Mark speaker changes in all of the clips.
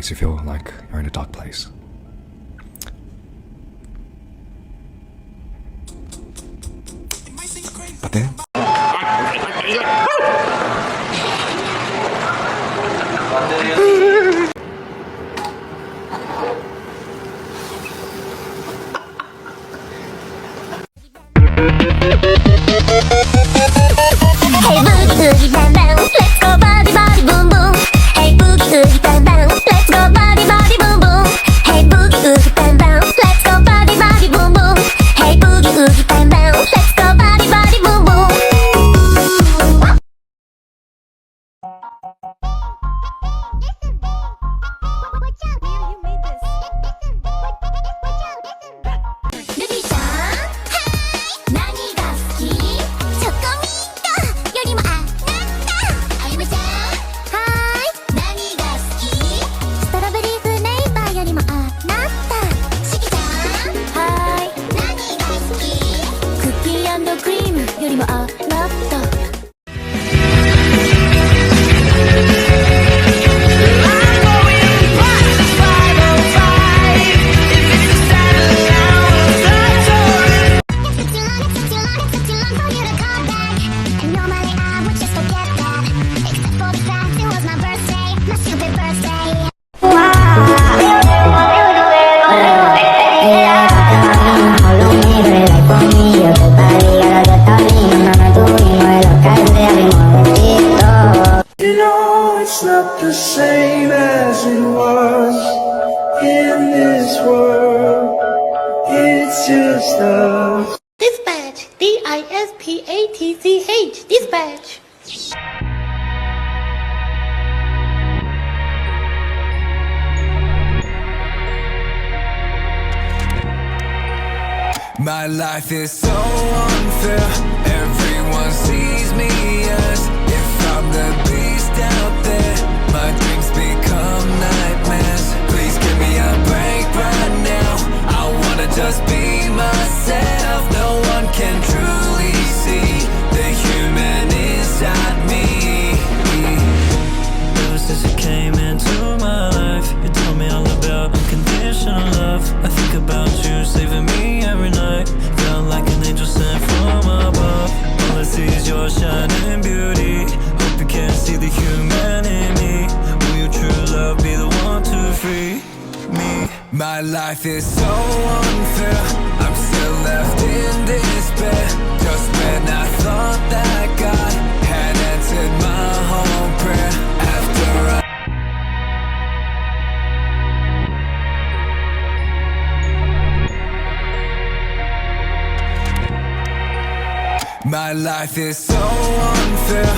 Speaker 1: makes you feel like you're in a dark place. But then
Speaker 2: Hey boogie oogie bang bang, let's go body body boom boom. Hey boogie oogie bang bang, let's go body body boom boom. Hey boogie oogie bang bang, let's go body body boom boom. Hey boogie oogie bang bang, let's go body body boom boom.
Speaker 3: It's not the same as it was in this world. It's just us.
Speaker 4: Dispatch, D-I-S-P-A-T-C-H, dispatch.
Speaker 5: My life is so unfair. Everyone sees me as if I'm the beast out there. My dreams become nightmares. Please give me a break right now. I wanna just be myself. No one can truly see the human inside me.
Speaker 6: Ever since you came into my life, you told me all about unconditional love. I think about you saving me every night. Felt like an angel sent from above. All I see is your shining beauty. Hope you can see the human in me. Will your true love be the one to free me?
Speaker 5: My life is so unfair. I'm still left in despair. Just when I thought that God had answered my whole prayer. After my life is so unfair.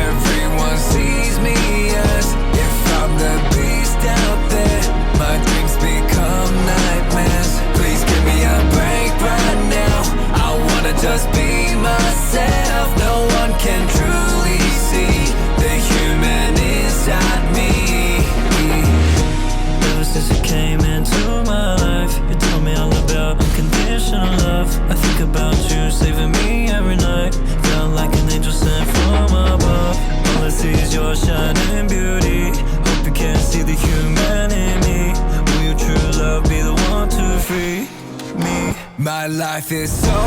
Speaker 5: Everyone sees me as if I'm the beast out there. My dreams become nightmares. Please give me a break right now. I wanna just be myself. No one can truly see the human inside me.
Speaker 6: Ever since you came into my life, you told me all about unconditional love. I think about you saving me every night. Felt like an angel sent from above. All I see is your shining beauty. Hope you can see the human in me. Will your true love be the one to free me?
Speaker 5: My life is so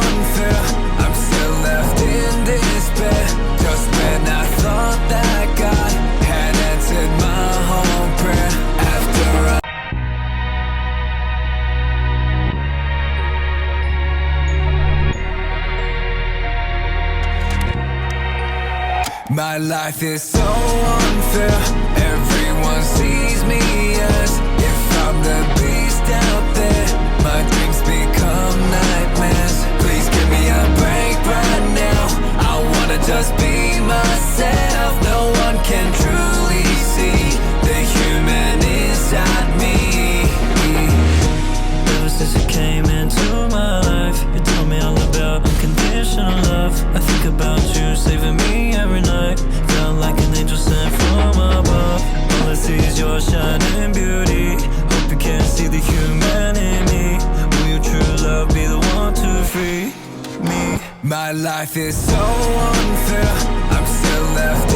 Speaker 5: unfair. I'm still left in despair. Just when I thought that God had answered my whole prayer. After my life is so unfair. Everyone sees me as if I'm the beast out there. My dreams become nightmares. Please give me a break right now. I wanna just be myself. No one can truly see the human inside me.
Speaker 6: Ever since you came into my life, you told me all about unconditional love. I think about you saving me every night. Felt like an angel sent from above. All I see is your shining beauty. Hope you can see the human in me. Will your true love be the one to free me?
Speaker 5: My life is so unfair. I'm still left in